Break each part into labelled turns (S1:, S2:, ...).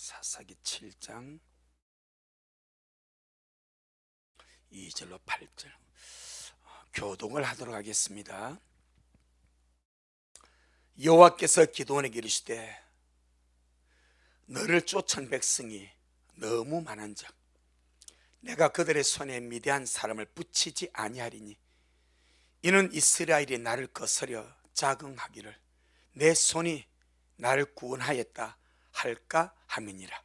S1: 사사기 7장 2절로 8절 교독을 하도록 하겠습니다. 여호와께서 기드온에게 이르시되 너를 쫓은 백성이 너무 많은즉 내가 그들의 손에 미디안 사람을 붙이지 아니하리니 이는 이스라엘이 나를 거스려 자긍하기를 내 손이 나를 구원하였다 할까 함이니라.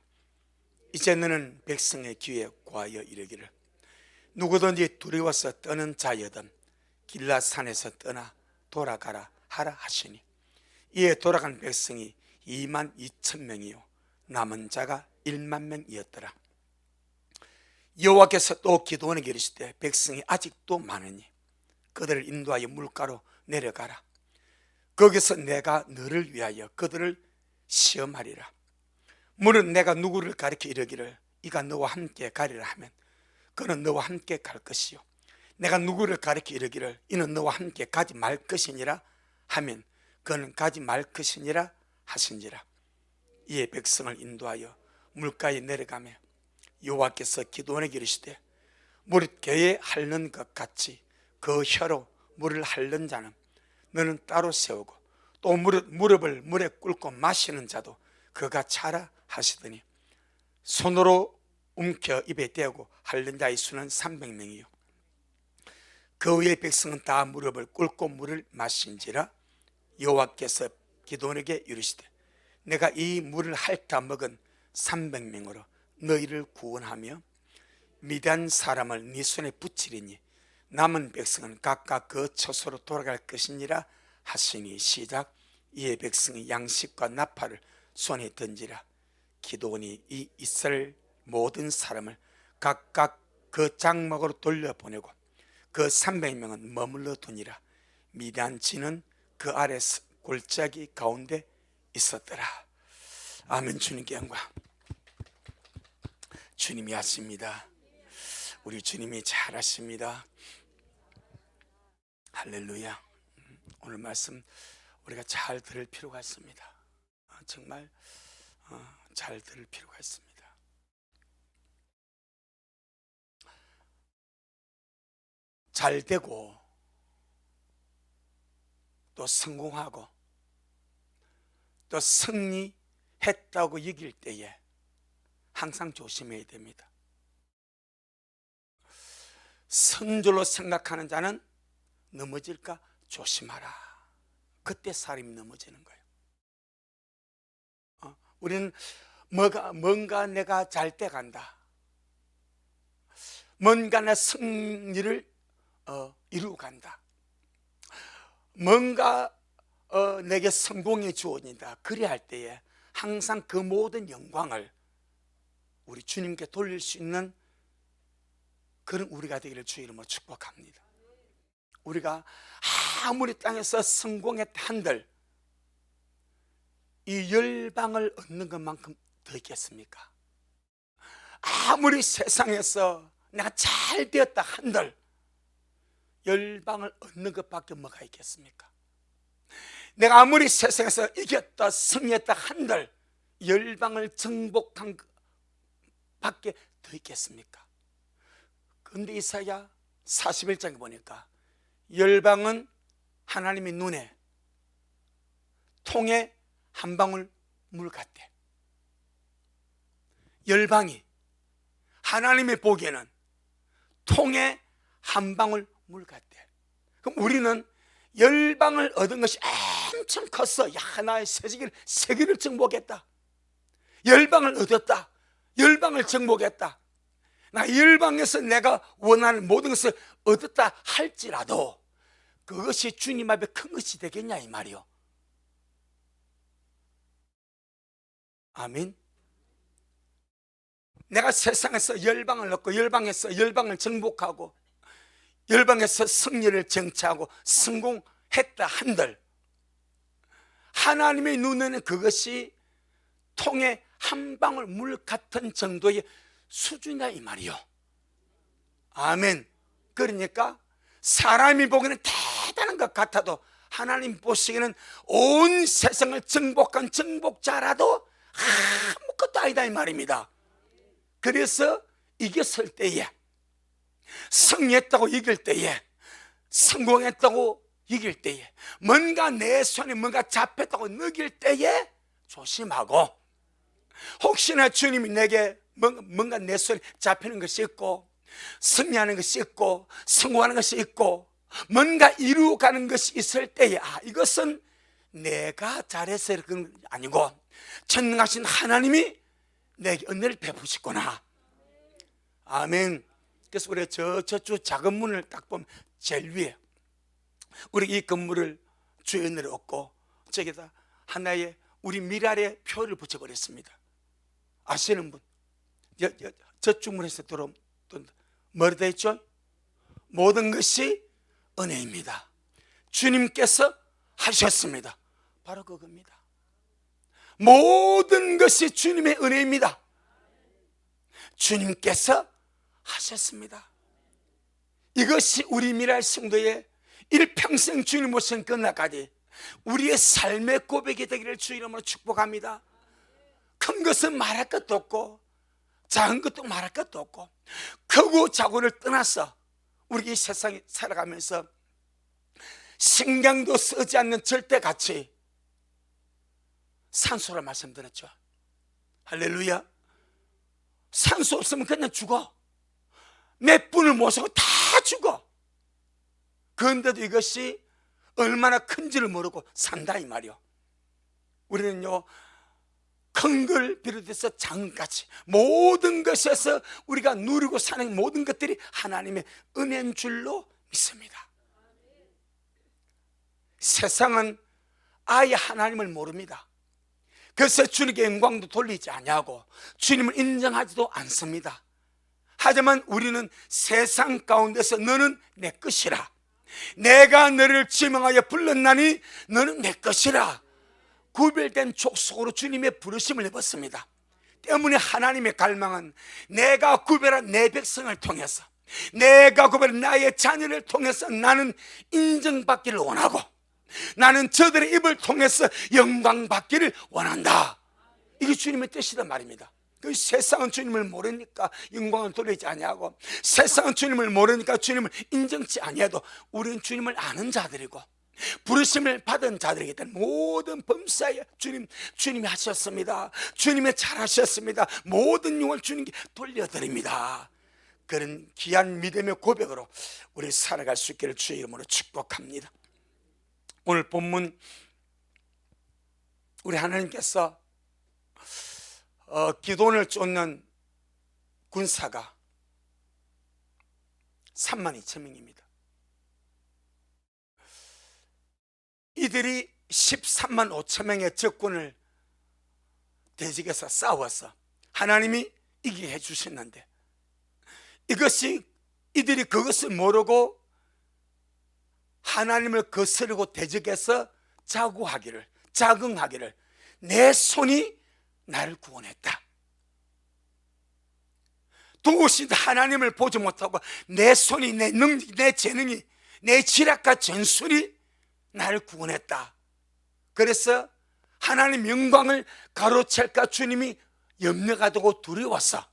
S1: 이제 너는 백성의 귀에 고하여 이르기를 누구든지 두려워서 떠는 자여든 길라산에서 떠나 돌아가라 하라 하시니 이에 돌아간 백성이 22,000명이요 남은 자가 10,000명이었더라. 여호와께서 또 기드온에게 이르시되 백성이 아직도 많으니 그들을 인도하여 물가로 내려가라. 거기서 내가 너를 위하여 그들을 시험하리라. 물은 내가 누구를 가리켜 이르기를 이가 너와 함께 가리라 하면 그는 너와 함께 갈 것이요 내가 누구를 가리켜 이르기를 이는 너와 함께 가지 말 것이니라 하면 그는 가지 말 것이니라 하신지라. 이에 백성을 인도하여 물가에 내려가며 여호와께서 기드온에게 이르시되 물이 개에 핥는 것 같이 그 혀로 물을 핥는 자는 너는 따로 세우고 또 무릎을 물에 꿇고 마시는 자도 그가 차라 하시더니 손으로 움켜 입에 대고 핥는 자의 수는 300명이요 그 외의 백성은 다 무릎을 꿇고 물을 마신지라. 여호와께서 기드온에게 이르시되 내가 이 물을 핥아 먹은 300명으로 너희를 구원하며 미디안 사람을 네 손에 붙이리니 남은 백성은 각각 그 처소로 돌아갈 것이니라 하시니 시작. 이에 백성이 양식과 나팔을 손에 던지라. 기드온이 이 이스라엘 모든 사람을 각각 그 장막으로 돌려보내고 그 300명은 머물러 두니라. 미디안 진은 그 아래 골짜기 가운데 있었더라. 아멘. 주님께 영광. 주님이 하십니다. 우리 주님이 잘하십니다. 할렐루야. 오늘 말씀 우리가 잘 들을 필요가 있습니다. 정말 잘 들을 필요가 있습니다. 잘 되고 또 성공하고 또 승리했다고 여길 때에 항상 조심해야 됩니다. 성줄로 생각하는 자는 넘어질까 조심하라. 그때 사람이 넘어지는 거예요. 우리는 뭔가 내가 잘 돼 간다, 뭔가 내 승리를 이루어 간다, 뭔가 내게 성공이 주어진다, 그래 할 때에 항상 그 모든 영광을 우리 주님께 돌릴 수 있는 그런 우리가 되기를 주의 이름으로 축복합니다. 우리가 아무리 땅에서 성공했다 한들 이 열방을 얻는 것만큼 더 있겠습니까? 아무리 세상에서 내가 잘 되었다 한들 열방을 얻는 것밖에 뭐가 있겠습니까? 내가 아무리 세상에서 이겼다 승리했다 한들 열방을 정복한 것밖에 더 있겠습니까? 그런데 이사야 41장에 보니까 열방은 하나님의 눈에 통에 한 방울 물 같대. 열방이 하나님의 보기에는 통에 한 방울 물 같대. 그럼 우리는 열방을 얻은 것이 엄청 컸어. 야, 나의 세계를 정복했다, 열방을 얻었다, 열방을 정복했다, 나 열방에서 내가 원하는 모든 것을 얻었다 할지라도 그것이 주님 앞에 큰 것이 되겠냐 이 말이요. 아멘. 내가 세상에서 열방을 얻고 열방에서 열방을 정복하고 열방에서 승리를 쟁취하고 성공했다 한들 하나님의 눈에는 그것이 통에 한 방울 물 같은 정도의 수준이다 이 말이요. 아멘. 그러니까 사람이 보기에는 대단한 것 같아도 하나님 보시기에는 온 세상을 정복한 정복자라도 아무것도 싸이다 이 말입니다. 그래서 이겼을 때에, 승리했다고 이길 때에, 성공했다고 이길 때에, 뭔가 내 손에 뭔가 잡혔다고 느낄 때에 조심하고, 혹시나 주님이 내게 뭔가 내 손에 잡히는 것이 있고, 승리하는 것이 있고, 성공하는 것이 있고, 뭔가 이루어가는 것이 있을 때에, 이것은 내가 잘해서 그런 게 아니고 전능하신 하나님이 내게 은혜를 베푸시구나. 아멘. 그래서 우리가 저쪽 작은 문을 딱 보면 제일 위에 우리 이 건물을 주의 은혜를 얻고 저기다 하나의 우리 미랄의 표를 붙여버렸습니다. 아시는 분? 저쪽 문에서 들어오면 뭐라 되어 있죠? 모든 것이 은혜입니다. 주님께서 하셨습니다. 바로 그겁니다. 모든 것이 주님의 은혜입니다. 주님께서 하셨습니다. 이것이 우리 미랄 성도의 일평생 주님 모신 끝날까지 우리의 삶의 고백이 되기를 주 이름으로 축복합니다. 큰 것은 말할 것도 없고 작은 것도 말할 것도 없고 크고 작고를 떠나서 우리 이 세상에 살아가면서 신경도 쓰지 않는 절대가치, 산소라 말씀드렸죠. 할렐루야. 산소 없으면 그냥 죽어. 몇 분을 못 살고 다 죽어. 그런데도 이것이 얼마나 큰지를 모르고 산다 이 말이요. 우리는요, 큰 걸 비롯해서 작은까지 모든 것에서 우리가 누리고 사는 모든 것들이 하나님의 은혜인 줄로 믿습니다. 세상은 아예 하나님을 모릅니다. 그래서 주님께 영광도 돌리지 아니하고 주님을 인정하지도 않습니다. 하지만 우리는 세상 가운데서 너는 내 것이라, 내가 너를 지명하여 불렀나니 너는 내 것이라, 구별된 족속으로 주님의 부르심을 입었습니다. 때문에 하나님의 갈망은 내가 구별한 내 백성을 통해서, 내가 구별한 나의 자녀를 통해서 나는 인정받기를 원하고, 나는 저들의 입을 통해서 영광 받기를 원한다. 이게 주님의 뜻이란 말입니다. 그 세상은 주님을 모르니까 영광을 돌리지 아니하고, 세상은 주님을 모르니까 주님을 인정치 아니해도 우리는 주님을 아는 자들이고 부르심을 받은 자들이기 때문에 모든 범사에 주님이 하셨습니다. 주님이 잘하셨습니다. 모든 영을 주님께 돌려드립니다. 그런 귀한 믿음의 고백으로 우리 살아갈 수 있기를 주의 이름으로 축복합니다. 오늘 본문 우리 하나님께서 기돈을 쫓는 군사가 32,000명입니다. 이들이 13만 5천 명의 적군을 대적해서 싸워서 하나님이 이기게 해주셨는데, 이들이 그것을 모르고 하나님을 거스르고 대적해서 자긍하기를 내 손이 나를 구원했다, 도무지 하나님을 보지 못하고 내 손이, 내 능력이, 내 재능이, 내 지략과 전술이 나를 구원했다. 그래서 하나님 영광을 가로챌까 주님이 염려가 되고 두려워서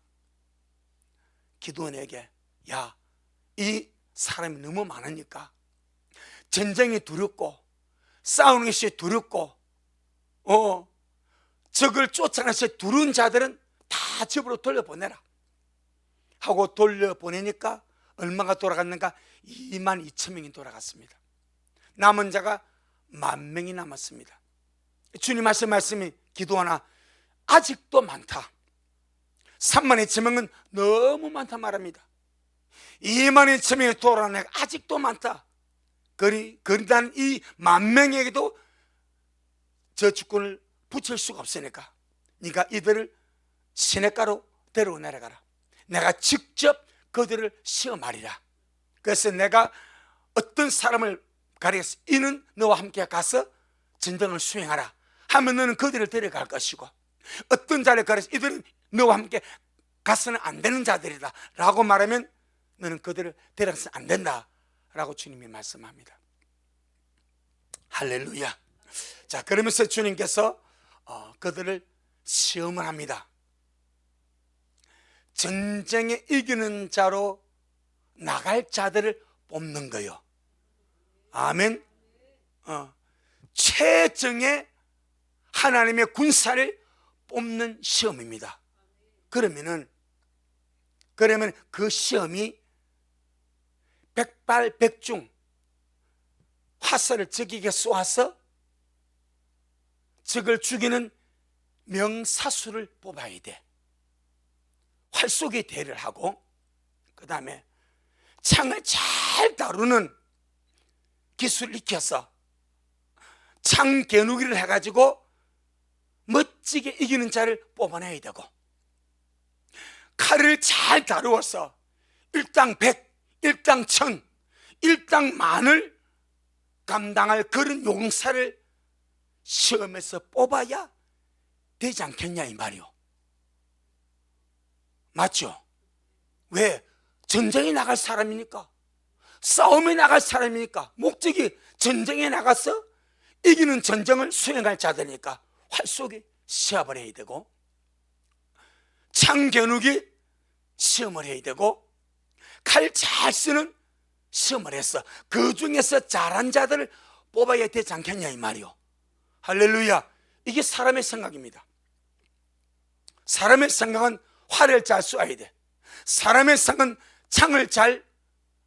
S1: 기도원에게, 야, 이 사람이 너무 많으니까 전쟁이 두렵고 싸우는 것이 두렵고 적을 쫓아내서 두려운 자들은 다 집으로 돌려보내라 하고 돌려보내니까 얼마가 돌아갔는가? 22,000명이 돌아갔습니다. 남은 자가 10,000명이 남았습니다. 주님 하신 말씀이, 기도하나 아직도 많다. 32,000명은 너무 많다 말합니다. 22,000명이 돌아가는 아직도 많다. 그러단 이 10,000명에게도 저 주권을 붙일 수가 없으니까 네가 이들을 시냇가로 데리고 내려가라. 내가 직접 그들을 시험하리라. 그래서 내가 어떤 사람을 가리겠어. 이는 너와 함께 가서 전쟁을 수행하라 하면 너는 그들을 데려갈 것이고, 어떤 자를 가리서 이들은 너와 함께 가서는 안 되는 자들이다 라고 말하면 너는 그들을 데려가서 안 된다 라고 주님이 말씀합니다. 할렐루야. 자, 그러면서 주님께서 그들을 시험을 합니다. 전쟁에 이기는 자로 나갈 자들을 뽑는 거요. 아멘. 최정의 하나님의 군사를 뽑는 시험입니다. 그러면 그 시험이 백발백중 화살을 적에게 쏘아서 적을 죽이는 명사수를 뽑아야 돼. 활 쏘기 대회를 하고, 그 다음에 창을 잘 다루는 기술을 익혀서 창 겨누기를 해가지고 멋지게 이기는 자를 뽑아내야 되고, 칼을 잘 다루어서 일당 100, 일당 1000, 일당 만을 감당할 그런 용사를 시험에서 뽑아야 되지 않겠냐 이 말이요. 맞죠? 왜? 전쟁에 나갈 사람이니까, 싸움에 나갈 사람이니까, 목적이 전쟁에 나가서 이기는 전쟁을 수행할 자들이니까 활 쏘기 시합을 해야 되고, 창 겨누기 시험을 해야 되고, 칼 잘 쓰는 시험을 해서 그 중에서 잘한 자들을 뽑아야 되지 않겠냐 이 말이요. 할렐루야. 이게 사람의 생각입니다. 사람의 생각은 활을 잘 쏘아야 돼. 사람의 생각은 창을 잘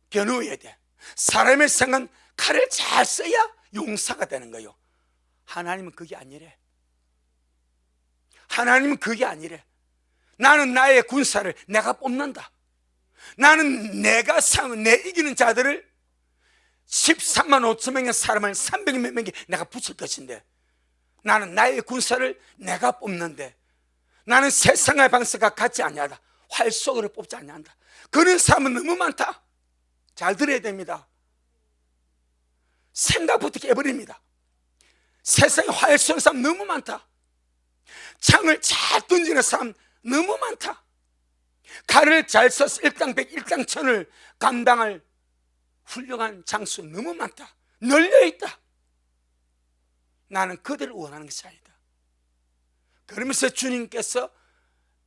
S1: 겨누어야 돼. 사람의 생각은 칼을 잘 써야 용사가 되는 거예요. 하나님은 그게 아니래. 하나님은 그게 아니래. 나는 나의 군사를 내가 뽑는다. 나는 내 이기는 자들을 13만 5천 명의 사람을 300몇 명이 내가 붙일 것인데, 나는 나의 군사를 내가 뽑는데, 나는 세상의 방식과 같지 아니하다. 활 쏘기를 뽑지 아니한다. 그런 사람은 너무 많다. 잘 들어야 됩니다. 생각부터 깨버립니다. 세상에 활 쏘는 사람 너무 많다. 창을 잘 던지는 사람 너무 많다. 칼을 잘 써서 일당 100, 일당 1000을 감당할 훌륭한 장수 너무 많다. 널려있다. 나는 그들을 원하는 것이 아니다. 그러면서 주님께서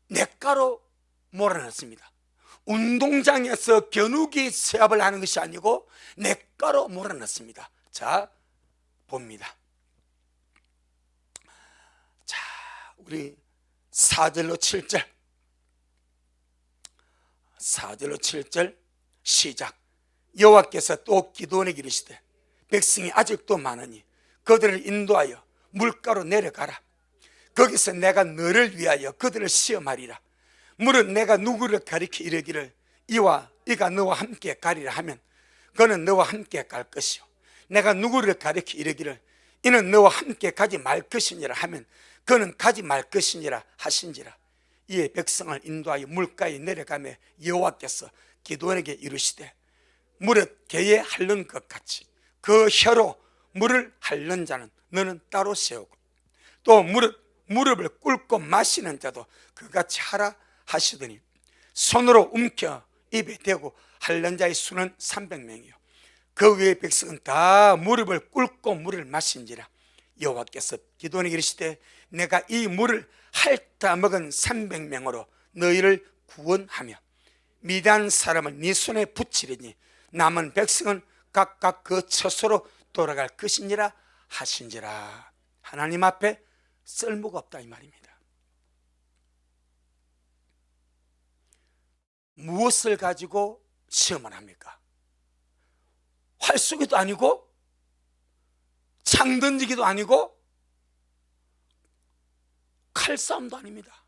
S1: 냇가로 몰아넣습니다. 운동장에서 겨누기 시합을 하는 것이 아니고 냇가로 몰아넣습니다. 자, 봅니다. 자, 우리 4절로 7절, 4절로 7절 시작. 여호와께서 또 기드온에게 이르시되, 백성이 아직도 많으니 그들을 인도하여 물가로 내려가라. 거기서 내가 너를 위하여 그들을 시험하리라. 물은 내가 누구를 가리켜 이르기를 이가 너와 함께 가리라 하면 그는 너와 함께 갈 것이요, 내가 누구를 가리켜 이르기를 이는 너와 함께 가지 말 것이니라 하면 그는 가지 말 것이니라 하신지라. 이에 백성을 인도하여 물가에 내려가며 여호와께서 기드온에게 이르시되, 무릇 개에 핥는 것 같이 그 혀로 물을 핥는 자는 너는 따로 세우고, 또 무릎을 꿇고 마시는 자도 그같이 하라 하시더니, 손으로 움켜 입에 대고 핥는 자의 수는 300명이요 그 외의 백성은 다 무릎을 꿇고 물을 마신지라. 여호와께서 기드온에게 이르시되, 내가 이 물을 핥아 먹은 300명으로 너희를 구원하며 미디안 사람을 네 손에 붙이리니 남은 백성은 각각 그 처소로 돌아갈 것이니라 하신지라. 하나님 앞에 쓸모가 없다 이 말입니다. 무엇을 가지고 시험을 합니까? 활 쏘기도 아니고 창 던지기도 아니고 칼싸움도 아닙니다.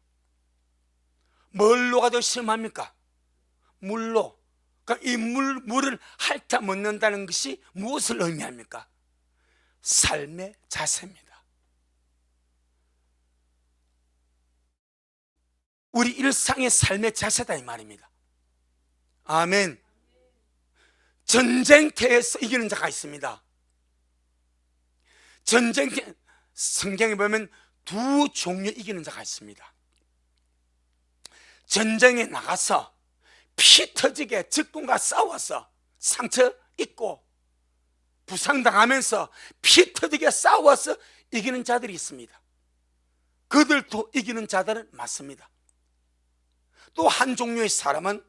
S1: 뭘로 가지고 시험합니까? 물로. 그러니까 이 물을 핥아 먹는다는 것이 무엇을 의미합니까? 삶의 자세입니다. 우리 일상의 삶의 자세다 이 말입니다. 아멘. 전쟁터에서 이기는 자가 있습니다. 전쟁터, 성경에 보면 두 종류 이기는 자가 있습니다. 전쟁에 나가서 피 터지게 적군과 싸워서 상처 입고 부상당하면서 피 터지게 싸워서 이기는 자들이 있습니다. 그들도 이기는 자들은 맞습니다. 또 한 종류의 사람은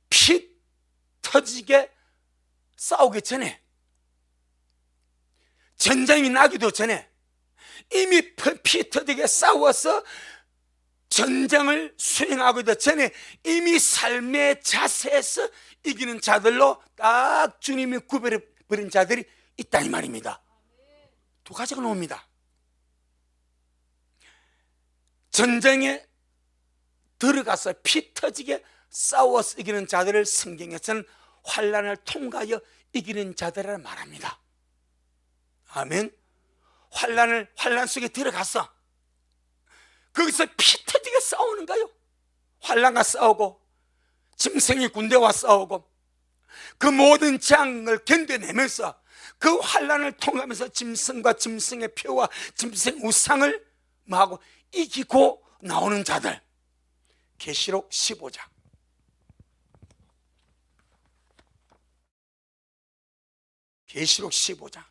S1: 피 터지게 싸우기 전에, 전쟁이 나기도 전에 이미 피 터지게 싸워서 전쟁을 수행하기도 전에 이미 삶의 자세에서 이기는 자들로 딱 주님이 구별해버린 자들이 있다 이 말입니다. 두 가지가 나옵니다. 전쟁에 들어가서 피 터지게 싸워서 이기는 자들을 성경에서는 환난을 통과하여 이기는 자들이라 말합니다. 아멘. 환난 속에 들어가서 거기서 피 터지게 싸우는 거요. 환난과 싸우고 짐승의 군대와 싸우고 그 모든 재앙을 견뎌내면서 그 환난을 통하면서 짐승과 짐승의 표와 짐승 우상을 하고 이기고 나오는 자들. 계시록 15장. 계시록 15장.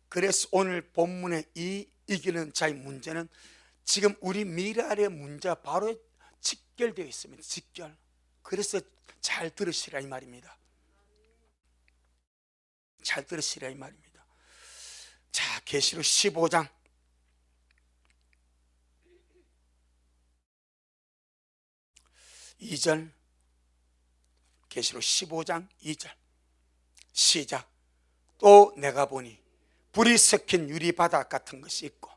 S1: 그래서 오늘 본문의 이 이기는 자의 문제는 지금 우리 미래의 문제와 바로 직결되어 있습니다. 직결. 그래서 잘 들으시라 이 말입니다. 잘 들으시라 이 말입니다. 자, 계시록 15장 2절. 계시록 15장 2절 시작. 또 내가 보니 불이 섞인 유리바닥 같은 것이 있고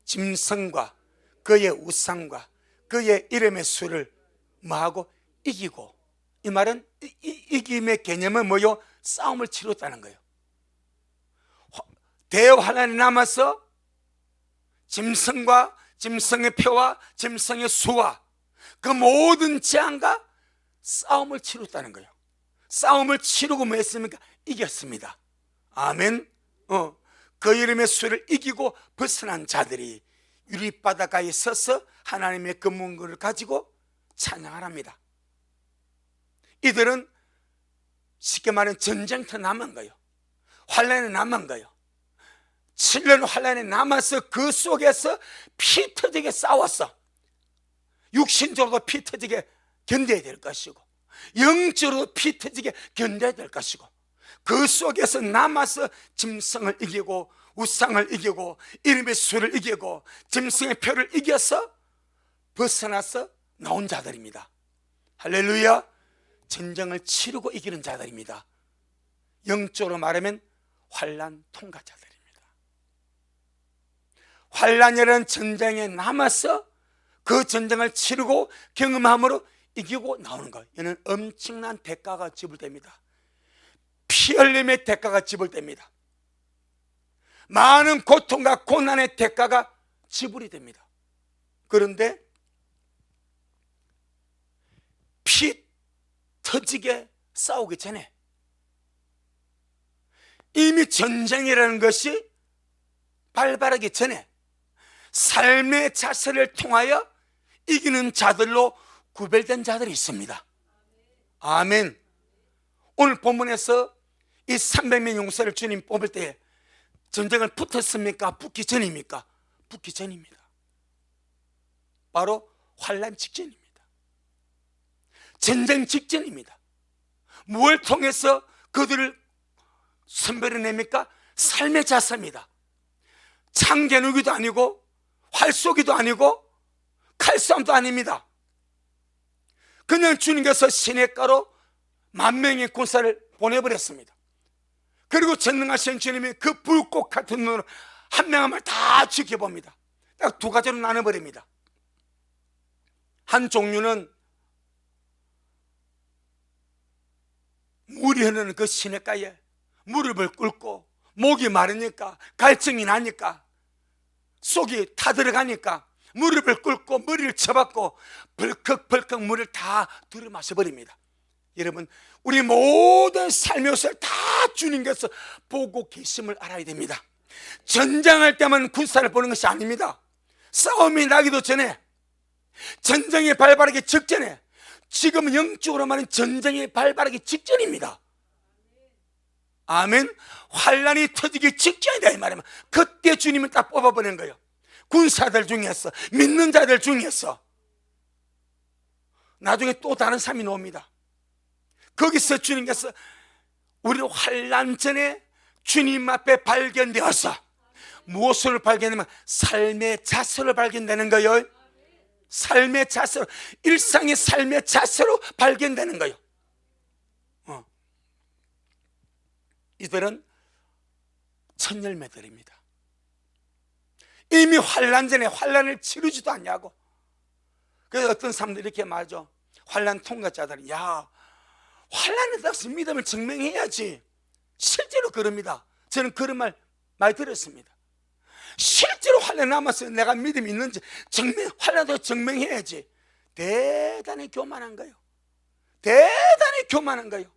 S1: 짐승과 그의 우상과 그의 이름의 수를 뭐하고 이기고, 이 말은 이김의 개념은 뭐요? 싸움을 치렀다는 거예요. 대환란이 남아서 짐승과 짐승의 표와 짐승의 수와 그 모든 재앙과 싸움을 치렀다는 거예요. 싸움을 치르고 뭐 했습니까? 이겼습니다. 아멘. 그 이름의 수를 이기고 벗어난 자들이 유리바다가에 서서 하나님의 그 문구를 가지고 찬양하랍니다. 이들은 쉽게 말하면 전쟁터 남은 거예요. 환란에 남은 거예요. 7년 환란에 남아서 그 속에서 피 터지게 싸웠어. 육신적으로도 피 터지게 견뎌야 될 것이고 영적으로도 피 터지게 견뎌야 될 것이고 그 속에서 남아서 짐승을 이기고 우상을 이기고 이름의 수를 이기고 짐승의 표를 이겨서 벗어나서 나온 자들입니다. 할렐루야. 전쟁을 치르고 이기는 자들입니다. 영적으로 말하면 환난 통과자들입니다. 환난이라는 전쟁에 남아서 그 전쟁을 치르고 경험함으로 이기고 나오는 것, 이는 엄청난 대가가 지불됩니다. 피 흘림의 대가가 지불됩니다. 많은 고통과 고난의 대가가 지불이 됩니다. 그런데 피 터지게 싸우기 전에 이미 전쟁이라는 것이 발발하기 전에 삶의 자세를 통하여 이기는 자들로 구별된 자들이 있습니다. 아멘. 오늘 본문에서 이 300명 용사를 주님 뽑을 때 전쟁을 붙었습니까? 붙기 전입니까? 붙기 전입니다. 바로 환난 직전입니다. 전쟁 직전입니다. 무엇을 통해서 그들을 선별해냅니까? 삶의 자세입니다. 창겨누기도 아니고 활쏘기도 아니고 칼싸움도 아닙니다. 그냥 주님께서 시냇가로 10,000명의 군사를 보내버렸습니다. 그리고 전능하신 주님이 그 불꽃 같은 눈으로 한 명 한 명 다 지켜봅니다. 딱 두 가지로 나눠버립니다. 한 종류는 물이 흐르는 그 시냇가에 무릎을 꿇고 목이 마르니까 갈증이 나니까 속이 타들어가니까 무릎을 꿇고 머리를 쳐박고 벌컥벌컥 물을 다 들어 마셔버립니다. 여러분, 우리 모든 삶의 것을 다 주님께서 보고 계심을 알아야 됩니다. 전쟁할 때만 군사를 보는 것이 아닙니다. 싸움이 나기도 전에, 전쟁이 발발하기 직전에, 지금 영적으로 말하는 전쟁이 발발하기 직전입니다. 아멘. 환란이 터지기 직전이다 이 말이면 그때 주님은 딱 뽑아버리는 거예요. 군사들 중에서, 믿는 자들 중에서 나중에 또 다른 삶이 나옵니다. 거기서 주님께서 우리는 환난 전에 주님 앞에 발견되어서 무엇을 발견하면 삶의 자세로 발견되는 거예요. 삶의 자세로, 일상의 삶의 자세로 발견되는 거예요. 이들은 첫 열매들입니다. 이미 환난 전에 환난을 치르지도 않냐고. 그래서 어떤 사람들이 이렇게 말하죠. 환난 통과자들은, 야, 환난에 대해서 믿음을 증명해야지. 실제로 그럽니다. 저는 그런 말 많이 들었습니다. 실제로 환난 남아서 내가 믿음이 있는지 환난도 증명해야지. 대단히 교만한 거예요. 대단히 교만한 거예요.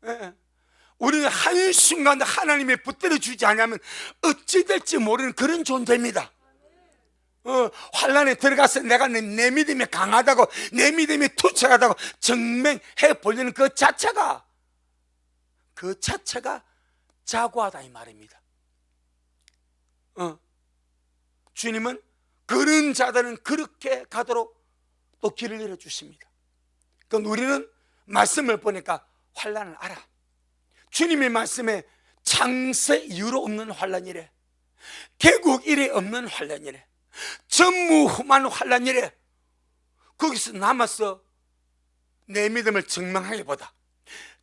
S1: 예. 우리는 한순간도 하나님이 붙들어 주지 않으면 어찌 될지 모르는 그런 존재입니다. 환난에 들어가서 내가 내 믿음이 강하다고, 내 믿음이 투철하다고 증명해 보려는 그 자체가 자고하다 이 말입니다. 주님은 그런 자들은 그렇게 가도록 또 길을 열어주십니다. 그럼 우리는 말씀을 보니까 환난을 알아. 주님의 말씀에 창세 이후로 없는 환난이래, 개국 이래 없는 환난이래, 전무후무한 환난이래. 거기서 남아서 내 믿음을 증명하기보다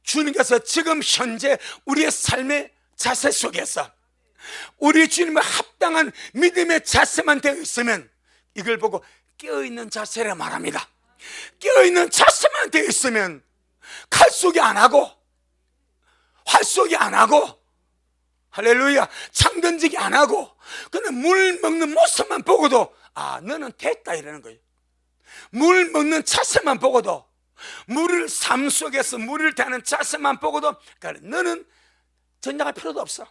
S1: 주님께서 지금 현재 우리의 삶의 자세 속에서 우리 주님의 합당한 믿음의 자세만 되어 있으면, 이걸 보고 깨어있는 자세를 말합니다. 깨어있는 자세만 되어 있으면 칼 쏘기 안 하고 활 쏘기 안 하고, 할렐루야, 창 던지기 안 하고, 그냥 물 먹는 모습만 보고도 너는 됐다 이러는 거예요. 물 먹는 자세만 보고도, 물을 삶 속에서 물을 대하는 자세만 보고도, 그러니까 너는 전쟁할 필요도 없어.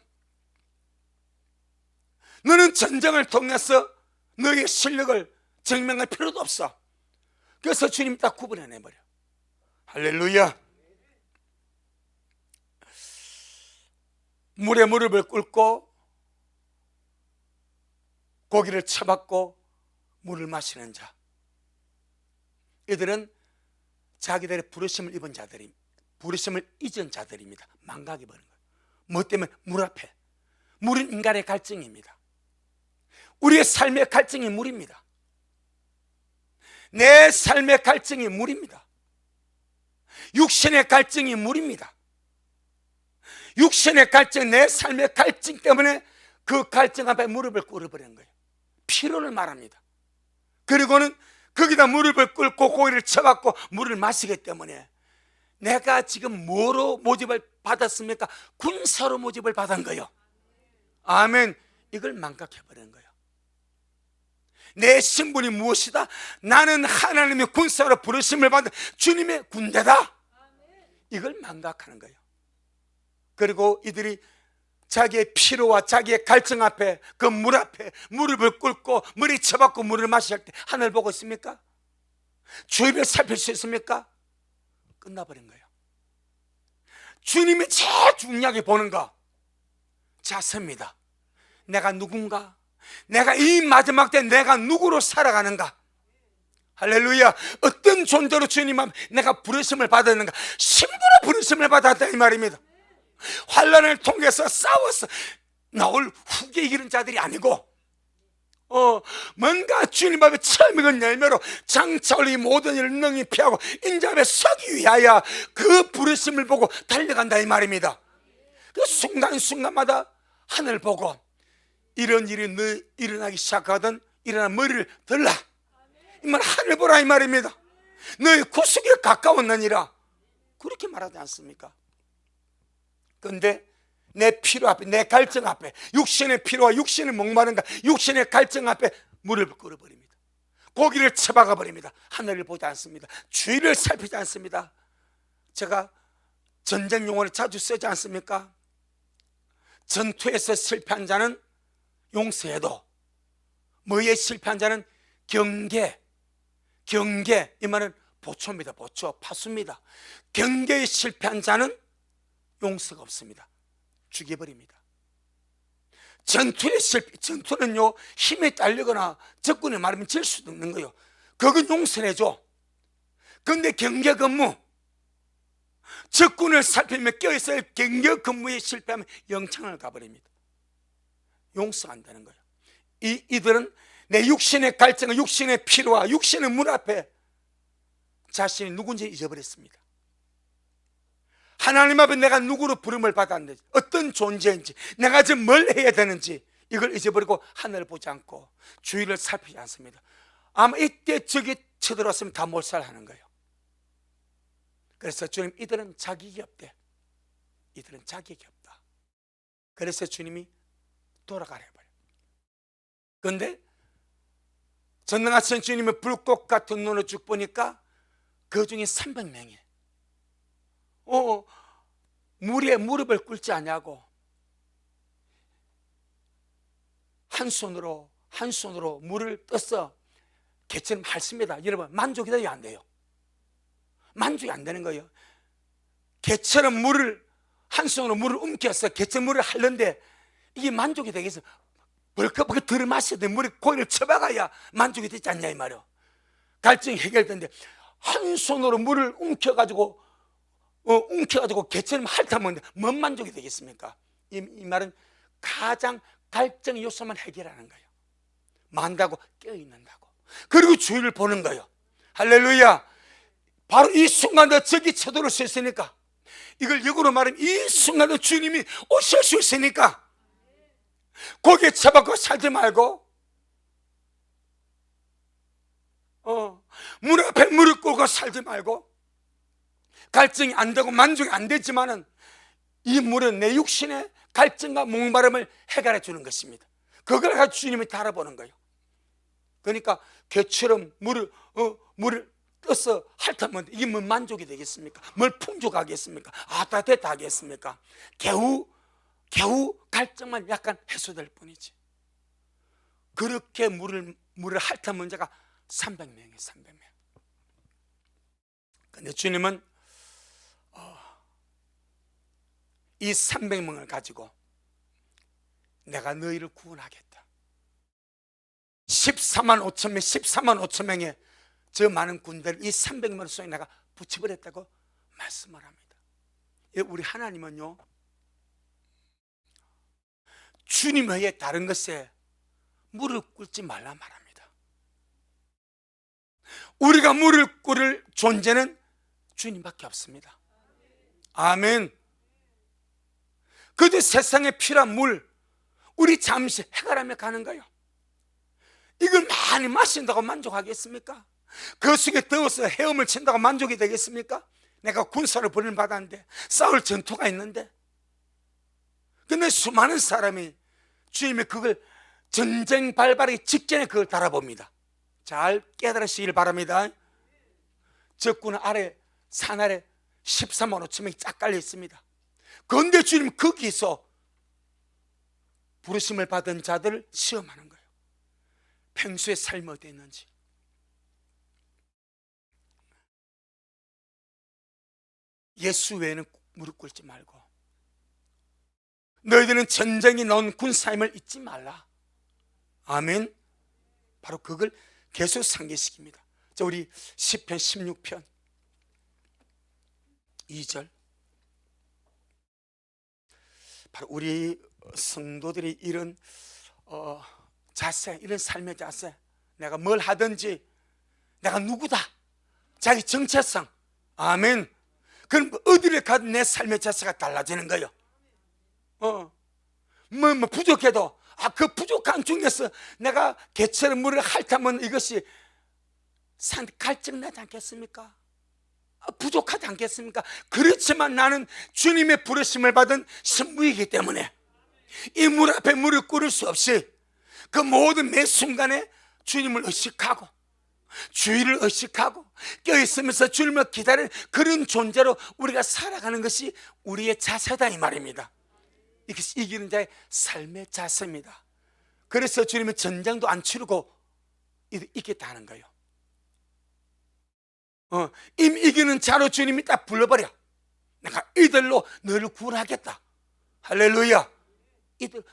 S1: 너는 전쟁을 통해서 너의 실력을 증명할 필요도 없어. 그래서 주님이 딱 구분해내버려. 할렐루야. 물에 무릎을 꿇고 고기를 쳐박고 물을 마시는 자, 이들은 자기들의 부르심을 입은 자들이, 부르심을 잊은 자들입니다. 망각이 버린 거예요. 뭐 때문에? 물 앞에. 물은 인간의 갈증입니다. 우리의 삶의 갈증이 물입니다. 내 삶의 갈증이 물입니다. 육신의 갈증이 물입니다. 육신의 갈증, 내 삶의 갈증 때문에 그 갈증 앞에 무릎을 꿇어버리는 거예요. 피로를 말합니다. 그리고는 거기다 무릎을 꿇고 고기를 쳐박고 물을 마시기 때문에, 내가 지금 뭐로 모집을 받았습니까? 군사로 모집을 받은 거예요. 아멘. 이걸 망각해버리는 거예요. 내 신분이 무엇이다? 나는 하나님의 군사로 부르심을 받은 주님의 군대다. 이걸 망각하는 거예요. 그리고 이들이 자기의 피로와 자기의 갈증 앞에, 그 물 앞에 무릎을 꿇고 머리 쳐박고 물을 마실 때 하늘 보고 있습니까? 주위를 살필 수 있습니까? 끝나버린 거예요. 주님이 제일 중요하게 보는 거 자세입니다. 내가 누군가, 내가 이 마지막 때 내가 누구로 살아가는가. 할렐루야. 어떤 존재로 주님 앞에 내가 부르심을 받았는가. 신부로 부르심을 받았다 이 말입니다. 환난을 통해서 싸워서 나올 후계 이기는 자들이 아니고, 뭔가 주님 앞에 처음 익은 열매로 장차 올리 모든 일을 능히 피하고 인자 앞에 서기 위하여 그 부르심을 보고 달려간다 이 말입니다. 그 순간순간마다 하늘 보고, 이런 일이 너 일어나기 시작하든 일어나 머리를 들라, 이 말 하늘 보라 이 말입니다. 너의 구속에 가까웠느니라, 그렇게 말하지 않습니까? 그런데 내 피로 앞에, 내 갈증 앞에, 육신의 피로와 육신의 목마른가, 육신의 갈증 앞에 무릎을 꿇어버립니다. 고기를 쳐박아 버립니다. 하늘을 보지 않습니다. 주위를 살피지 않습니다. 제가 전쟁 용어를 자주 쓰지 않습니까? 전투에서 실패한 자는 용서해도, 뭐에 실패한 자는 경계, 이 말은 보초입니다. 보초, 파수입니다. 경계에 실패한 자는 용서가 없습니다. 죽여버립니다. 전투는요, 힘에 딸리거나 적군에 말하면 질 수도 있는 거예요. 그건 용서해줘. 그런데 경계 근무, 적군을 살피며 껴있어야 경계 근무에 실패하면 영창을 가버립니다. 용서가 안 되는 거예요. 이들은 내 육신의 갈증과 육신의 피로와 육신의 문 앞에 자신이 누군지 잊어버렸습니다. 하나님 앞에 내가 누구로 부름을 받았는지, 어떤 존재인지, 내가 지금 뭘 해야 되는지 이걸 잊어버리고 하늘을 보지 않고 주위를 살피지 않습니다. 아마 이때 적이 쳐들어왔으면 다 몰살하는 거예요. 그래서 주님, 이들은 자격이 없대. 이들은 자격이 없다. 그래서 주님이 돌아가라 해버려요. 그런데 전능하신 주님의 불꽃 같은 눈을 쭉 보니까 그 중에 300명이 물에 무릎을 꿇지 않냐고 한 손으로 물을 떠서 개처럼 핥습니다. 여러분, 만족이 돼요, 안 돼요? 만족이 안 되는 거예요. 개처럼 한 손으로 물을 움켜서 개처럼 물을 핥는데 이게 만족이 되겠어요? 벌컥벌컥 들이마셔야 돼. 물에 고기를 쳐박아야 만족이 되지 않냐 이 말이에요. 갈증이 해결되는데 한 손으로 물을 움켜가지고 개처럼 핥아먹는데 뭔 만족이 되겠습니까? 이 말은 가장 갈증 요소만 해결하는 거예요. 만다고 껴있는다고. 그리고 주위를 보는 거예요. 할렐루야. 바로 이 순간도 적이 쳐들어올 수 있으니까, 이걸 역으로 말하면 이 순간도 주님이 오실 수 있으니까 고개 쳐박고 살지 말고 문 앞에 무릎 꿇고 살지 말고, 갈증이 안 되고 만족이 안 되지만은 이 물은 내 육신의 갈증과 목마름을 해결해 주는 것입니다. 그걸 가지고 주님이 달아보는 거예요. 그러니까 개처럼 물을 떠서 핥으면 이게 뭐 만족이 되겠습니까? 뭘 풍족하겠습니까? 됐다 하겠습니까? 겨우 갈증만 약간 해소될 뿐이지. 그렇게 물을 핥은 자가 300명이에요. 300명. 근데 주님은 이 300명을 가지고 내가 너희를 구원하겠다. 14만 5천 명의 저 많은 군대를 이 300명 속에 내가 붙여버렸다고 말씀을 합니다. 우리 하나님은요, 주님 외에 다른 것에 무릎 꿇지 말라 말합니다. 우리가 무릎 꿇을 존재는 주님밖에 없습니다. 아멘. 그도 세상에 필요한 물, 우리 잠시 해결하며 가는 거예요. 이걸 많이 마신다고 만족하겠습니까? 그 속에 더워서 헤엄을 친다고 만족이 되겠습니까? 내가 군사를 부름을 받았는데, 싸울 전투가 있는데. 근데 수많은 사람이 주님이 그걸 전쟁 발발하기 직전에 그걸 달아봅니다. 잘 깨달으시길 바랍니다. 적군 아래, 산 아래 14만 5천 명이 쫙 깔려 있습니다. 그런데 주님 거기서 부르심을 받은 자들을 시험하는 거예요. 평소에 삶이 어땠는지. 예수 외에는 무릎 꿇지 말고, 너희들은 전쟁이 나온 군사임을 잊지 말라. 아멘. 바로 그걸 계속 상기시킵니다. 자, 우리 시편 16편 2절. 바로 우리 성도들이 이런 자세, 이런 삶의 자세, 내가 뭘 하든지 내가 누구다, 자기 정체성. 아멘. 그럼 어디를 가도 내 삶의 자세가 달라지는 거예요. 뭐 부족해도 그 부족한 중에서 내가 개처럼 물을 핥으면 이것이 갈증 나지 않겠습니까? 부족하지 않겠습니까? 그렇지만 나는 주님의 부르심을 받은 신부이기 때문에 이 물 앞에 무릎 꿇을 수 없이 그 모든 매 순간에 주님을 의식하고 주의를 의식하고 껴있으면서 주님을 기다리는 그런 존재로 우리가 살아가는 것이 우리의 자세다 이 말입니다. 이것이 이기는 자의 삶의 자세입니다. 그래서 주님은 전쟁도 안 치르고 있겠다는 거예요. 이미 이기는 자로 주님이 딱 불러버려. 내가 이들로 너를 구원하겠다. 할렐루야. 이들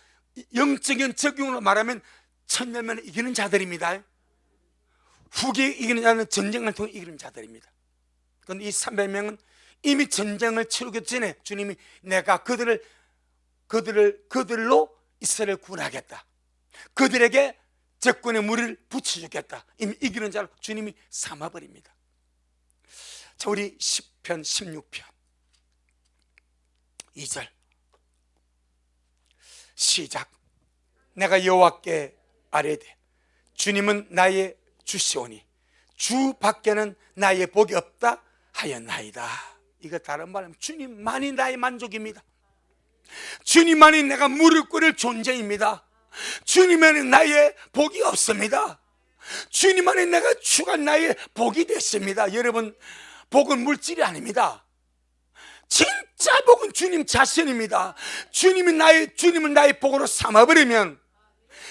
S1: 영적인 적용으로 말하면 천년만에 이기는 자들입니다. 후기에 이기는 자는 전쟁을 통해 이기는 자들입니다. 그런데 이 300명은 이미 전쟁을 치르기 전에 주님이 내가 그들로 이스라엘을 구원하겠다, 그들에게 적군의 무리를 붙여주겠다, 이미 이기는 자로 주님이 삼아버립니다. 자, 우리 시편 16편 2절 시작. 내가 여호와께 아뢰되 주님은 나의 주시오니 주 밖에는 나의 복이 없다 하였나이다. 이거 다른 말하면 주님만이 나의 만족입니다. 주님만이 내가 무릎 꿇을 존재입니다. 주님만이 나의 복이 없습니다. 주님만이 내가 주가 나의 복이 됐습니다. 여러분, 복은 물질이 아닙니다. 진짜 복은 주님 자신입니다. 주님을 나의 복으로 삼아버리면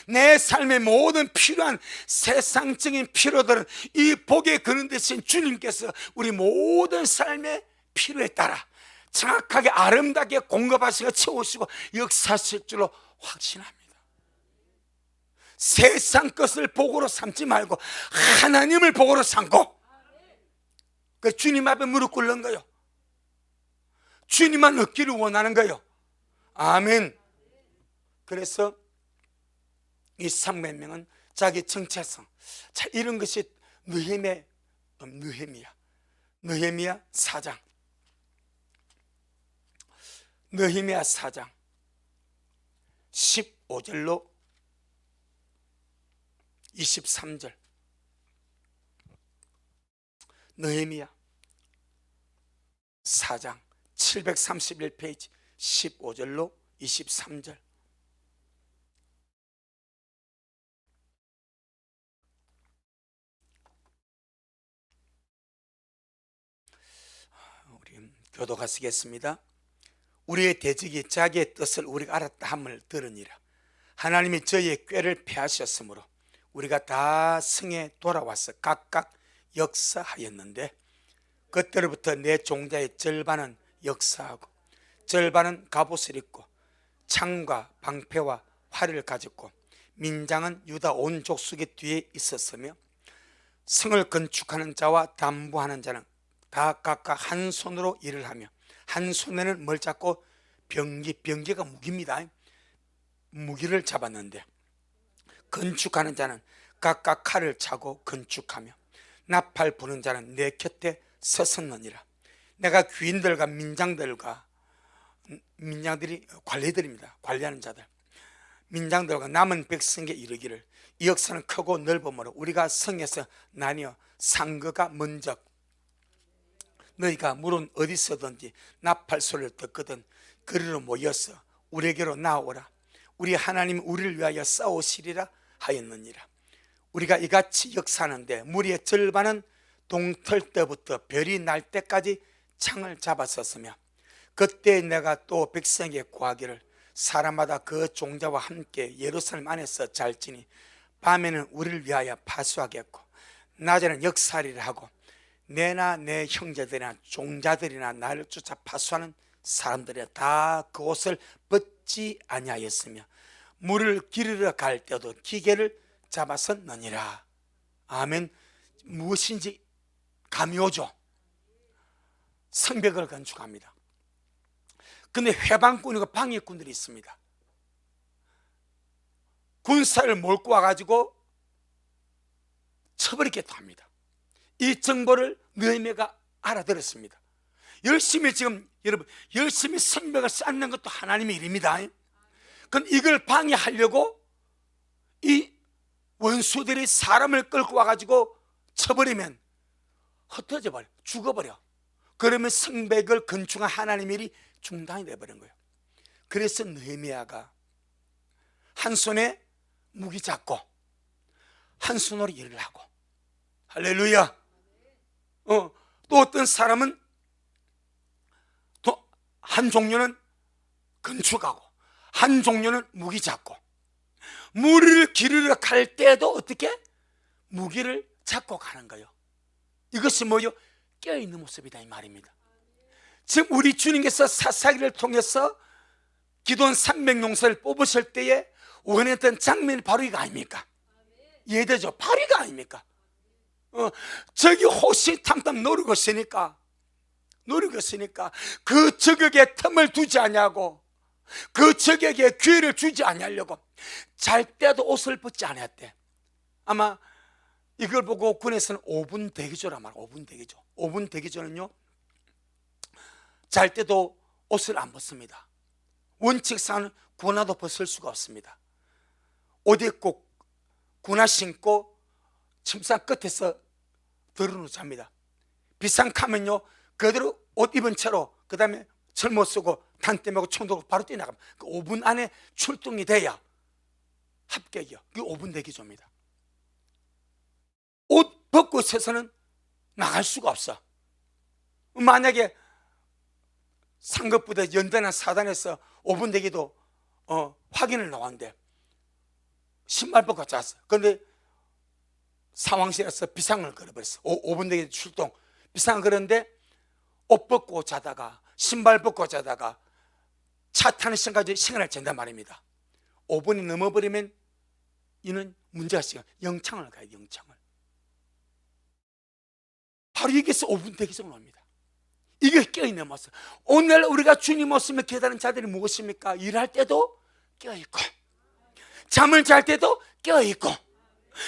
S1: 내 삶의 모든 필요한 세상적인 필요들은 이 복에 거는 대신 주님께서 우리 모든 삶의 필요에 따라 정확하게 아름답게 공급하시고 채우시고 역사하실 줄로 확신합니다. 세상 것을 복으로 삼지 말고 하나님을 복으로 삼고, 그 주님 앞에 무릎 꿇는 거요. 주님만 얻기를 원하는 거요. 아멘. 그래서 이 300명은 자기 정체성, 자, 이런 것이 느헤미야 4장, 느헤미야 4장 15절로 23절. 느헤미야 4장 731페이지 15절로 23절. 우리 교도가 쓰겠습니다. 우리의 대적이 자기의 뜻을 우리가 알았다 함을 들으니라. 하나님이 저희의 꾀를 패하셨으므로 우리가 다 성에 돌아와서 각각 역사하였는데, 그때로부터 내 종자의 절반은 역사하고 절반은 갑옷을 입고 창과 방패와 활을 가졌고, 민장은 유다 온 족속의 뒤에 있었으며 성을 건축하는 자와 담보하는 자는 다 각각 한 손으로 일을 하며, 한 손에는 뭘 잡고? 병기가 무기입니다. 무기를 잡았는데, 건축하는 자는 각각 칼을 차고 건축하며 나팔 부는 자는 내 곁에 서섰느니라. 내가 귀인들과 민장들이 관리들입니다. 관리하는 자들, 민장들과 남은 백성에게 이르기를 이 역사는 크고 넓음으로 우리가 성에서 나뉘어 상거가 먼저 너희가 물은 어디서든지 나팔 소리를 듣거든 그리로 모여서 우리에게로 나오라. 우리 하나님 우리를 위하여 싸우시리라 하였느니라. 우리가 이같이 역사하는데 무리의 절반은 동틀 때부터 별이 날 때까지 창을 잡았었으며, 그때 내가 또 백성에게 구하기를 사람마다 그 종자와 함께 예루살렘 안에서 잘지니 밤에는 우리를 위하여 파수하겠고 낮에는 역사하리라 하고, 내나 내 형제들이나 종자들이나 나를 쫓아 파수하는 사람들이 다 그 옷을 벗지 아니하였으며 물을 기르러 갈 때도 기계를 잡았었느니라. 아멘. 무엇인지 감이 오죠. 성벽을 건축합니다. 근데 회방꾼이고 방해꾼들이 있습니다. 군사를 몰고 와가지고 쳐버리겠다 합니다. 이 정보를 느헤미야가 알아들었습니다. 여러분 열심히 성벽을 쌓는 것도 하나님의 일입니다. 그럼 이걸 방해하려고 이 원수들이 사람을 끌고 와가지고 쳐버리면 흩어져 버려, 죽어버려. 그러면 성벽을 건축한 하나님의 일이 중단이 돼버린 거예요. 그래서 느헤미야가 한 손에 무기 잡고 한 손으로 일을 하고, 할렐루야. 또 어떤 사람은 또 한 종류는 건축하고 한 종류는 무기 잡고, 무리를 기르러 갈 때도 어떻게? 무기를 잡고 가는 거예요. 이것이 뭐요? 깨어있는 모습이다 이 말입니다. 지금 우리 주님께서 사사기를 통해서 기도원 300용사를 뽑으실 때에 원했던 장면이 바로 이거 아닙니까? 이해되죠? 바로 이거 아닙니까? 저기 호시탐탐 노리고 있으니까 그 적에게 틈을 두지 않냐고, 그 적에게 기회를 주지 않으려고 잘 때도 옷을 벗지 않았대. 아마 이걸 보고 군에서는 5분 대기조라 말이야. 5분 대기조. 5분 대기조는요, 잘 때도 옷을 안 벗습니다. 원칙상 군화도 벗을 수가 없습니다. 옷 입고 군화 신고 침상 끝에서 드러누워 잡니다. 비상카면요, 그대로 옷 입은 채로 그 다음에 철못 쓰고 단대 메고 총 들고 바로 뛰어나갑니다. 그 5분 안에 출동이 돼야 합격이요. 그게 5분 대기조입니다. 옷 벗고 있어서는 나갈 수가 없어. 만약에 상급부대 연대나 사단에서 5분 대기도 확인을 나왔는데 신발 벗고 잤어. 그런데 상황실에서 비상을 걸어버렸어. 5분 대기 출동 비상을 걸었는데 옷 벗고 자다가 신발 벗고 자다가 차 타는 시간까지 시간을 잰단 말입니다. 5분이 넘어버리면 이는 문제가 있어요. 영창을 가야 돼. 영창을. 바로 여기서 5분 대기적 나옵니다. 이게 깨어있는 모습. 오늘 우리가 주님 모습을 기다리는 자들이 무엇입니까? 일할 때도 깨어있고, 잠을 잘 때도 깨어있고,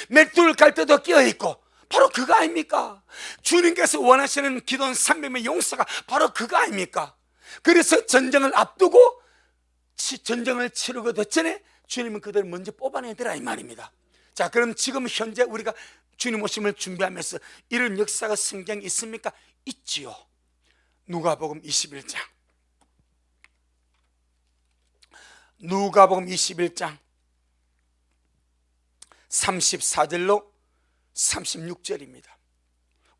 S1: 맥주를 갈 때도 깨어있고, 바로 그거 아닙니까? 주님께서 원하시는 기도는 300명의 용사가 바로 그거 아닙니까? 그래서 전쟁을 앞두고 전쟁을 치르기도 전에 주님은 그들을 먼저 뽑아내더라 이 말입니다. 자, 그럼 지금 현재 우리가 주님 오심을 준비하면서 이런 역사가 성경에 있습니까? 있지요. 누가복음 21장, 누가복음 21장 34절로 36절입니다.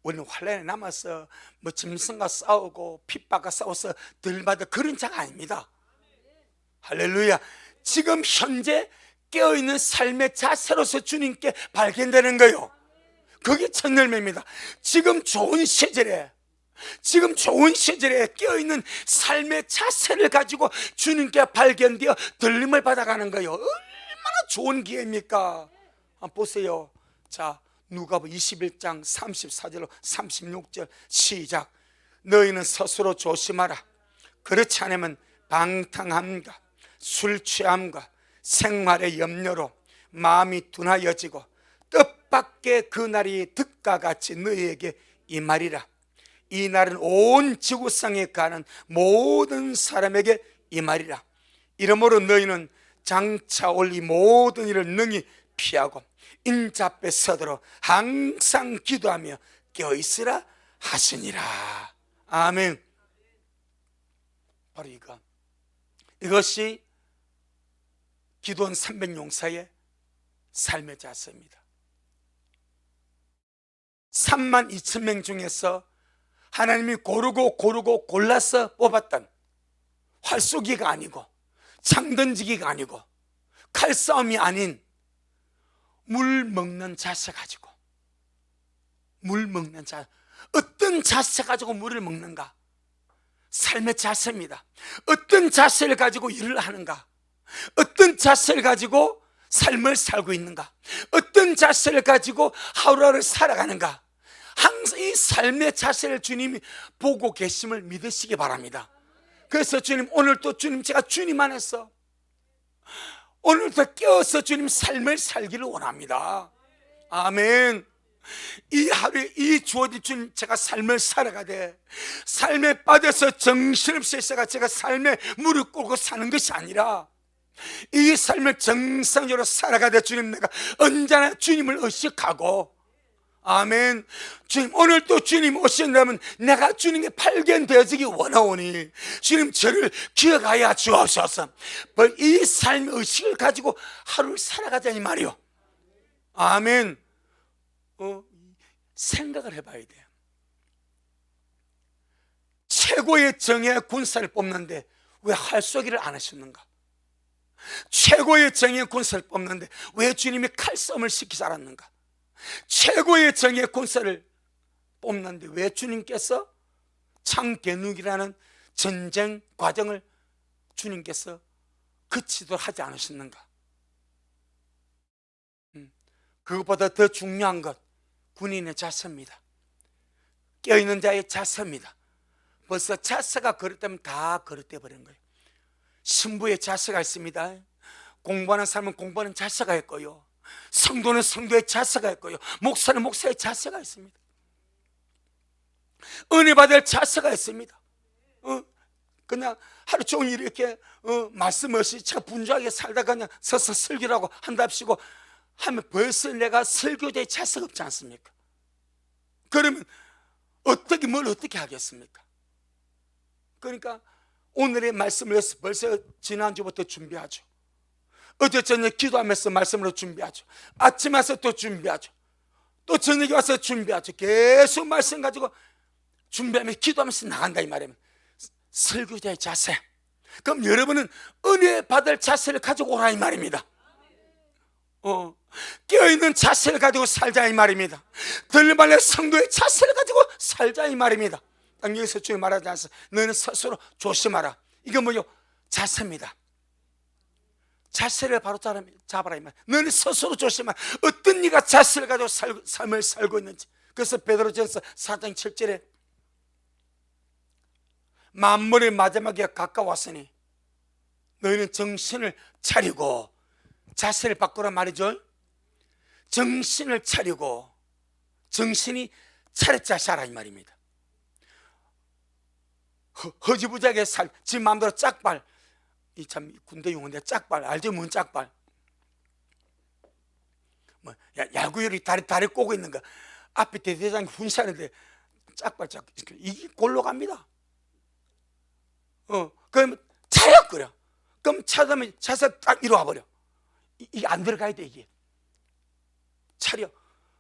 S1: 우리는 환란에 남아서 뭐 짐승과 싸우고 핍박과 싸워서 덜 받을 그런 자가 아닙니다. 할렐루야. 지금 현재 깨어있는 삶의 자세로서 주님께 발견되는 거예요. 그게 첫 열매입니다. 지금 좋은 시절에 깨어있는 삶의 자세를 가지고 주님께 발견되어 들림을 받아가는 거예요. 얼마나 좋은 기회입니까? 한번 보세요. 자, 누가복음 21장 34절로 36절 시작. 너희는 스스로 조심하라. 그렇지 않으면 방탕함과 술 취함과 생활의 염려로 마음이 둔하여지고 뜻밖의 그 날이 득과 같이 너희에게 임하리라. 이 날은 온 지구상에 가는 모든 사람에게 임하리라. 이러므로 너희는 장차 올 이 모든 일을 능히 피하고 인자 앞에 서도록 항상 기도하며 깨어있으라 하시니라. 아멘. 바로 이것이 기도원 300용사의 삶의 자세입니다. 32,000명 중에서 하나님이 고르고 골라서 뽑았던 활쏘기가 아니고 창 던지기가 아니고 칼싸움이 아닌 물 먹는 자세 가지고, 물 먹는 자세, 어떤 자세 가지고 물을 먹는가? 삶의 자세입니다. 어떤 자세를 가지고 일을 하는가? 어떤 자세를 가지고 삶을 살고 있는가? 어떤 자세를 가지고 하루하루 살아가는가? 항상 이 삶의 자세를 주님이 보고 계심을 믿으시기 바랍니다. 그래서 주님, 오늘도 주님, 제가 주님 안에서 오늘도 깨어서 주님 삶을 살기를 원합니다. 아멘. 이 하루에 이 주어진 주님, 제가 삶을 살아가되 삶에 빠져서 정신없이 제가 삶에 무릎 꿇고 사는 것이 아니라 이 삶을 정상적으로 살아가되 주님, 내가 언제나 주님을 의식하고, 아멘. 주님, 오늘 또 주님 오신다면 내가 주님께 발견되어지기 원하오니 주님, 저를 기억하여 주옵소서. 이 삶의 의식을 가지고 하루를 살아가자 이 말이요. 아멘. 생각을 해봐야 돼요. 최고의 정예 군사를 뽑는데 왜 활쏘기를 안 하셨는가? 최고의 정예 군사를 뽑는데 왜 주님이 칼싸움을 시키지 않았는가? 최고의 정예 군사를 뽑는데 왜 주님께서 창개누기라는 전쟁 과정을 주님께서 그치도록 하지 않으셨는가? 그것보다 더 중요한 것, 군인의 자세입니다. 깨어있는 자의 자세입니다. 벌써 자세가 그릇되면 다 그릇돼 버린 거예요. 신부의 자세가 있습니다. 공부하는 사람은 공부하는 자세가 있고요, 성도는 성도의 자세가 있고요, 목사는 목사의 자세가 있습니다. 은혜 받을 자세가 있습니다. 그냥 하루 종일 이렇게 말씀 없이 제가 분주하게 살다가 그냥 서서 설교라고 한답시고 하면 벌써 내가 설교자의 자세가 없지 않습니까? 그러면 뭘 어떻게 하겠습니까? 그러니까 오늘의 말씀을 벌써 지난주부터 준비하죠. 어제 저녁 기도하면서 말씀으로 준비하죠. 아침 와서 또 준비하죠. 또 저녁에 와서 준비하죠. 계속 말씀 가지고 준비하면서 기도하면서 나간다 이 말이에요. 설교자의 자세. 그럼 여러분은 은혜 받을 자세를 가지고 오라 이 말입니다. 깨어있는 자세를 가지고 살자 이 말입니다. 들말래 성도의 자세를 가지고 살자 이 말입니다. 딱 여기서 주님 말하지 않았어. 너는 스스로 조심하라. 이건 뭐요? 자세입니다. 자세를 바로 잡아라 이 말. 너는 스스로 조심하라. 어떤 네가 자세를 가지고 삶을 살고 있는지. 그래서 베드로전서 4장 7절에 만물의 마지막에 가까웠으니 너희는 정신을 차리고, 자세를 바꾸란 말이죠. 정신을 차리고, 정신이 차렸자 살아 이 말입니다. 허지부지하게 지 마음대로 짝발, 이 참 군대 용어인데 짝발 알죠? 뭔 짝발? 뭐 야구열이 다리 꼬고 있는 거 앞에 대대장이 훈시하는데 짝발 이게 골로 갑니다. 그러면 차렸거려. 그럼 차다면 자세 딱 이리 와버려. 이게 안 들어가야 돼. 이게 차려.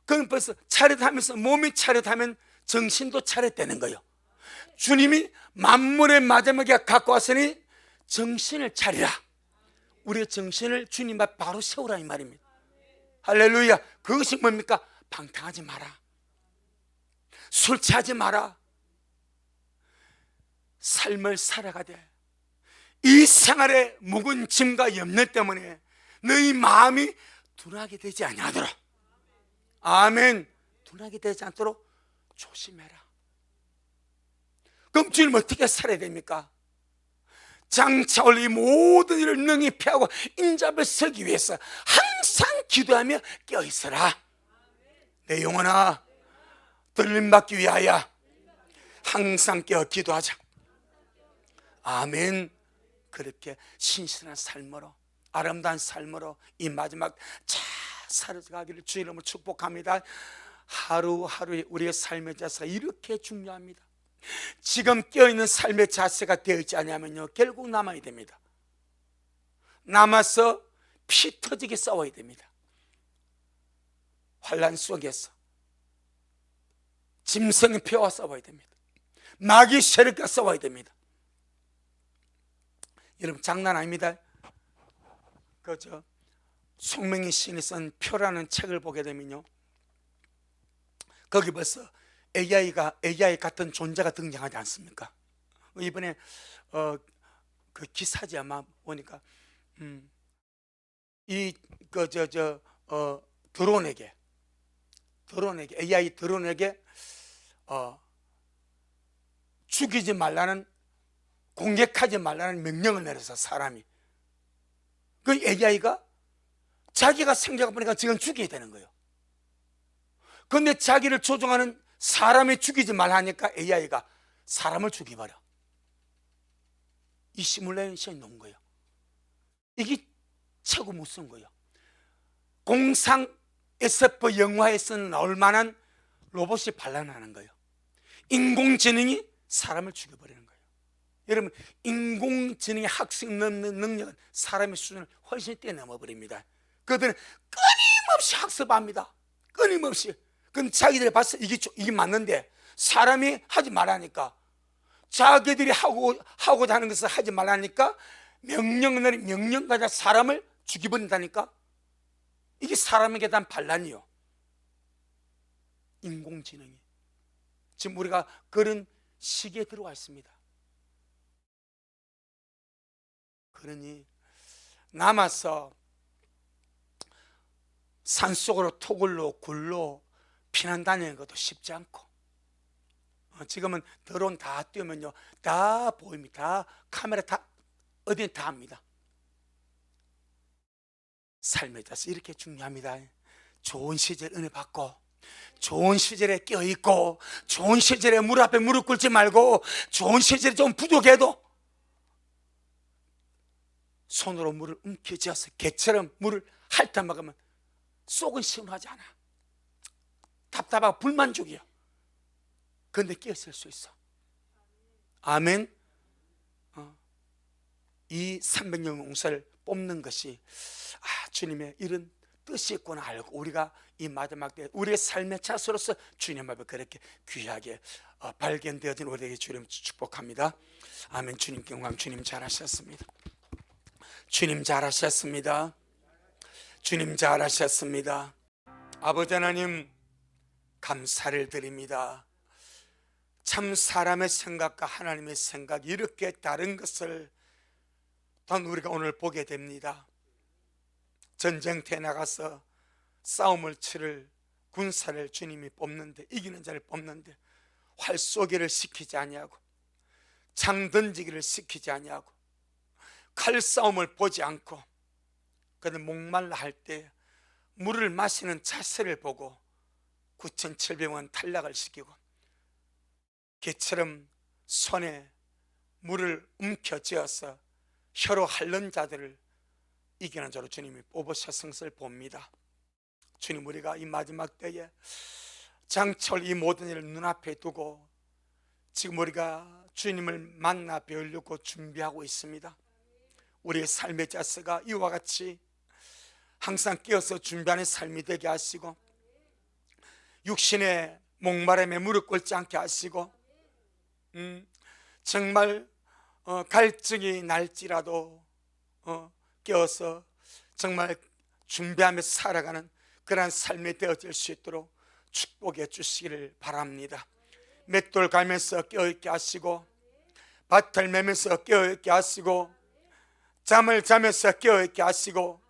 S1: 그럼 벌써 차렷하면서 몸이 차렷하면 정신도 차렷되는 거예요. 주님이 만물의 마지막에 갖고 왔으니 정신을 차리라. 우리의 정신을 주님 앞에 바로 세우라 이 말입니다. 할렐루야. 그것이 뭡니까? 방탕하지 마라, 술 취하지 마라, 삶을 살아가되 이 생활의 묵은 짐과 염려 때문에 너희 마음이 둔하게 되지 아니하도록, 아멘, 둔하게 되지 않도록 조심해라. 그럼 주님 어떻게 살아야 됩니까? 장차 올 이 모든 일을 능히 피하고 인잡을 서기 위해서 항상 기도하며 깨어있어라. 내 영혼아, 들림받기 위하여 항상 깨어 기도하자. 아멘. 그렇게 신실한 삶으로, 아름다운 삶으로 이 마지막 잘 살아가기를 주의 이름으로 축복합니다. 하루하루의 우리의 삶의 자세가 이렇게 중요합니다. 지금 깨어있는 삶의 자세가 되어 있지 않으면요, 결국 남아야 됩니다. 남아서 피 터지게 싸워야 됩니다. 환난 속에서 짐승의 피와 싸워야 됩니다. 마귀 세력과 싸워야 됩니다. 여러분 장난 아닙니다. 그저 송명희 시인이 쓴 표라는 책을 보게 되면요, 거기 벌써 AI 같은 존재가 등장하지 않습니까? 이번에 그 기사지 아마 보니까 드론에게 AI 드론에게 죽이지 말라는, 공격하지 말라는 명령을 내려서 사람이, 그 AI가 자기가 생각해보니까 지금 죽여야 되는 거예요. 그런데 자기를 조종하는 사람이 죽이지 말라니까 AI가 사람을 죽여버려. 이 시뮬레이션이 나온 거예요. 이게 최고 무서운 거예요. 공상 SF 영화에서는 나올 만한 로봇이 반란하는 거예요. 인공지능이 사람을 죽여버리는 거예요. 여러분, 인공지능의 학습 능력은 사람의 수준을 훨씬 뛰어넘어 버립니다. 그들은 끊임없이 학습합니다. 끊임없이. 그럼 자기들이 봤어, 이게 맞는데 사람이 하지 말라니까, 자기들이 하고자 하는 것을 하지 말라니까 명령을 명령 가지고 사람을 죽여버린다니까. 이게 사람에게 대한 반란이요, 인공지능이. 지금 우리가 그런 시기에 들어와 있습니다. 그러니 남아서 산속으로 토굴로 굴로 피난 다니는 것도 쉽지 않고, 지금은 드론 다 띄우면요 다 보입니다. 다 카메라 다 어디에 다 합니다. 삶에 있어서 이렇게 중요합니다. 좋은 시절 은혜 받고, 좋은 시절에 껴있고, 좋은 시절에 물 앞에 무릎 꿇지 말고, 좋은 시절에 좀 부족해도 손으로 물을 움켜쥐어서 개처럼 물을 핥아 먹으면 속은 시원하지 않아. 답답하고 불만족이야. 그런데 끼었을 수 있어. 아멘. 이 300년 용사를 뽑는 것이 주님의 이런 뜻이 있구나 알고, 우리가 이 마지막 때 우리의 삶의 차수로서 주님 앞에 그렇게 귀하게 발견되어진 우리에게 주님 축복합니다. 아멘. 주님께 영광. 주님 잘하셨습니다. 주님 잘하셨습니다. 주님 잘하셨습니다. 아버지 하나님 감사를 드립니다. 참 사람의 생각과 하나님의 생각이 이렇게 다른 것을 단 우리가 오늘 보게 됩니다. 전쟁터에 나가서 싸움을 치를 군사를 주님이 뽑는데, 이기는 자를 뽑는데 활 쏘기를 시키지 아니하고, 창 던지기를 시키지 아니하고, 칼싸움을 보지 않고, 그는 목말라 할 때 물을 마시는 자세를 보고 9,700원 탈락을 시키고, 개처럼 손에 물을 움켜쥐어서 혀로 핥는 자들을 이기는 자로 주님이 뽑으셨은 것을 봅니다. 주님, 우리가 이 마지막 때에 장철 이 모든 일을 눈앞에 두고 지금 우리가 주님을 만나 뵈려고 준비하고 있습니다. 우리의 삶의 자세가 이와 같이 항상 깨어서 준비하는 삶이 되게 하시고, 육신의 목마름에 무릎 꿇지 않게 하시고, 정말 갈증이 날지라도 깨어서 정말 준비하며 살아가는 그러한 삶이 되어질 수 있도록 축복해 주시기를 바랍니다. 맷돌 갈면서 깨어있게 하시고, 밭을 매면서 깨어있게 하시고, 잠을 자면서 깨어있게 하시고,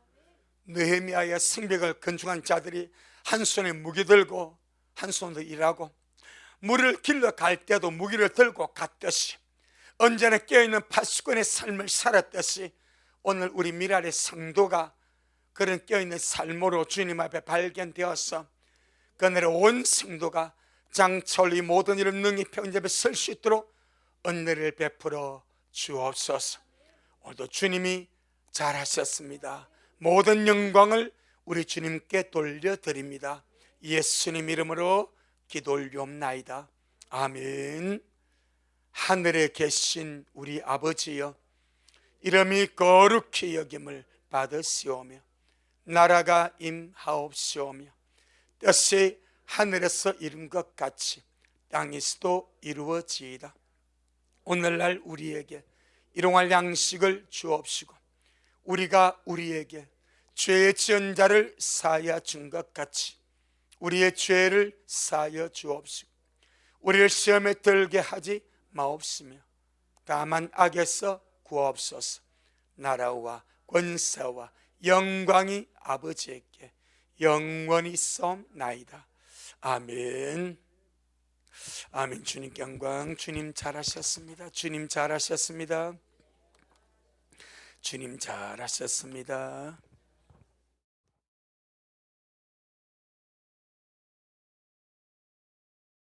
S1: 느헤미야의 성벽을 건축한 자들이 한 손에 무기 들고 한 손으로 일하고, 물을 길러 갈 때도 무기를 들고 갔듯이, 언제나 깨어있는 파수꾼의 삶을 살았듯이, 오늘 우리 미랄의 성도가 그런 깨어있는 삶으로 주님 앞에 발견되어서 그날의 온 성도가 장철 이 모든 일을 능히 평접에 설 수 있도록 은혜를 베풀어 주옵소서. 오늘도 주님이 잘하셨습니다. 모든 영광을 우리 주님께 돌려드립니다. 예수님 이름으로 기도 올리옵나이다. 아멘. 하늘에 계신 우리 아버지여, 이름이 거룩히 여김을 받으시오며 나라가 임하옵시오며 뜻이 하늘에서 이룬 것 같이 땅에서도 이루어지이다. 오늘날 우리에게 일용할 양식을 주옵시고, 우리가 우리에게 죄 지은 자를 사하여 준 것 같이 우리의 죄를 사하여 주옵시고, 우리를 시험에 들게 하지 마옵시며 다만 악에서 구하옵소서. 나라와 권세와 영광이 아버지에게 영원히 있사옵나이다. 아멘. 아멘. 주님께 영광. 주님 잘하셨습니다. 주님 잘하셨습니다. 주님 잘하셨습니다.